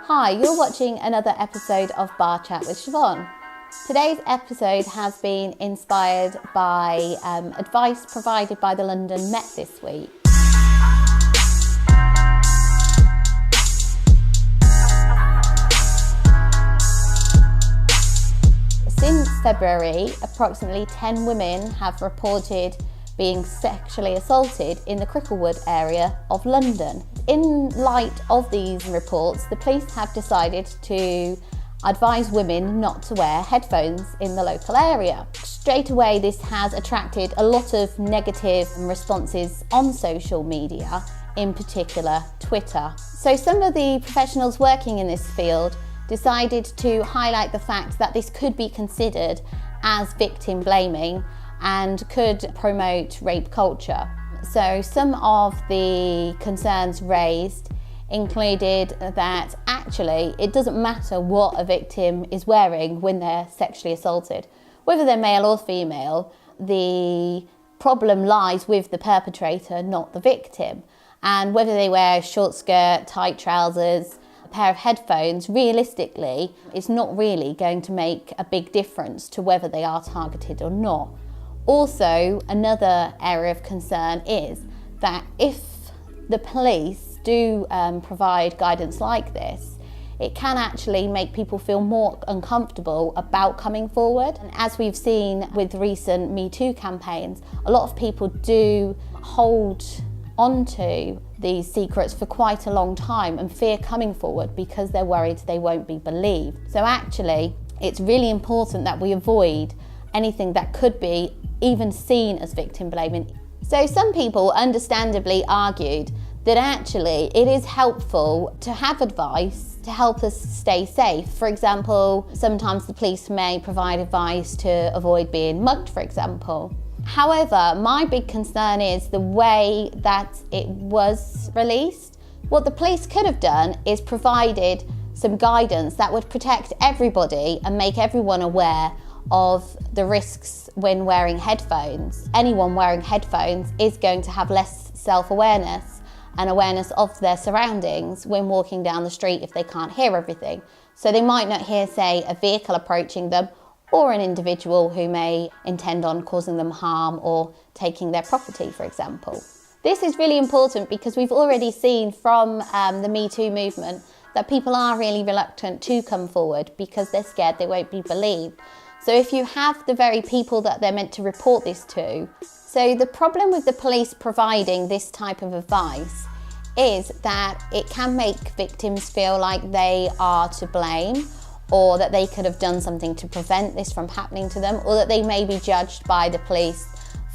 Hi, you're watching another episode of Bar Chat with SIOBHAN. Today's episode has been inspired by advice provided by the London Met this week. Since February, approximately 10 women have reported being sexually assaulted in the Cricklewood area of London. In light of these reports, the police have decided to advise women not to wear headphones in the local area. Straight away, this has attracted a lot of negative responses on social media, in particular Twitter. So some of the professionals working in this field decided to highlight the fact that this could be considered as victim blaming and could promote rape culture. So some of the concerns raised included that actually it doesn't matter what a victim is wearing when they're sexually assaulted. Whether they're male or female, the problem lies with the perpetrator, not the victim. And whether they wear a short skirt, tight trousers, a pair of headphones, realistically, it's not really going to make a big difference to whether they are targeted or not. Also, another area of concern is that if the police do provide guidance like this, it can actually make people feel more uncomfortable about coming forward. And as we've seen with recent Me Too campaigns, a lot of people do hold onto these secrets for quite a long time and fear coming forward because they're worried they won't be believed. So actually, it's really important that we avoid anything that could be even seen as victim blaming. So some people understandably argued that actually it is helpful to have advice to help us stay safe. For example, sometimes the police may provide advice to avoid being mugged, for example. However, my big concern is the way that it was released. What the police could have done is provided some guidance that would protect everybody and make everyone aware of the risks when wearing headphones. Anyone wearing headphones is going to have less self-awareness and awareness of their surroundings when walking down the street if they can't hear everything. So they might not hear, say, a vehicle approaching them or an individual who may intend on causing them harm or taking their property, for example. This is really important because we've already seen from the Me Too movement that people are really reluctant to come forward because they're scared they won't be believed. So if you have the very people that they're meant to report this to, so the problem with the police providing this type of advice is that it can make victims feel like they are to blame or that they could have done something to prevent this from happening to them, or that they may be judged by the police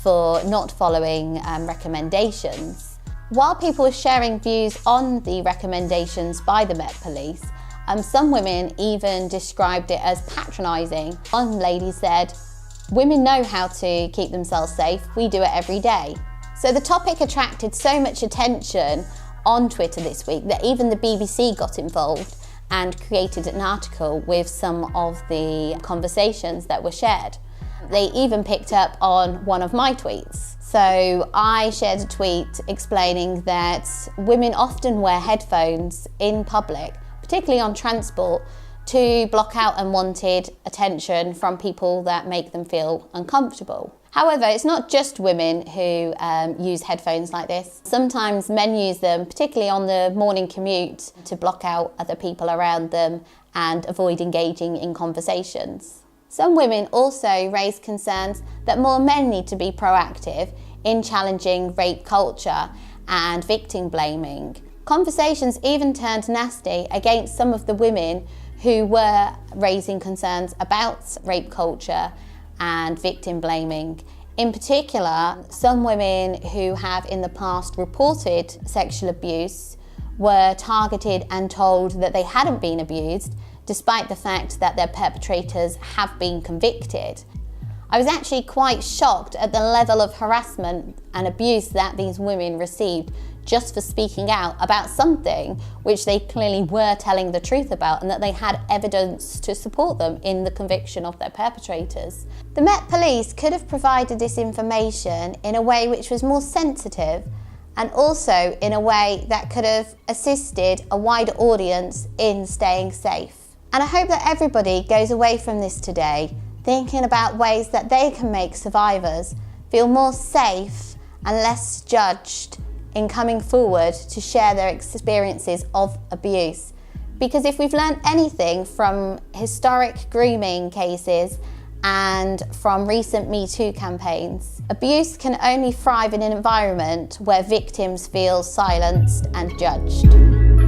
for not following recommendations. While people are sharing views on the recommendations by the Met Police, some women even described it as patronising. One lady said, "Women know how to keep themselves safe, we do it every day." So the topic attracted so much attention on Twitter this week that even the BBC got involved and created an article with some of the conversations that were shared. They even picked up on one of my tweets. So I shared a tweet explaining that women often wear headphones in public, particularly on transport, to block out unwanted attention from people that make them feel uncomfortable. However, it's not just women who use headphones like this. Sometimes men use them, particularly on the morning commute, to block out other people around them and avoid engaging in conversations. Some women also raise concerns that more men need to be proactive in challenging rape culture and victim blaming. Conversations even turned nasty against some of the women who were raising concerns about rape culture and victim blaming. In particular, some women who have in the past reported sexual abuse were targeted and told that they hadn't been abused, despite the fact that their perpetrators have been convicted. I was actually quite shocked at the level of harassment and abuse that these women received just for speaking out about something which they clearly were telling the truth about and that they had evidence to support them in the conviction of their perpetrators. The Met Police could have provided this information in a way which was more sensitive and also in a way that could have assisted a wider audience in staying safe. And I hope that everybody goes away from this today thinking about ways that they can make survivors feel more safe and less judged in coming forward to share their experiences of abuse. Because if we've learned anything from historic grooming cases and from recent Me Too campaigns, abuse can only thrive in an environment where victims feel silenced and judged.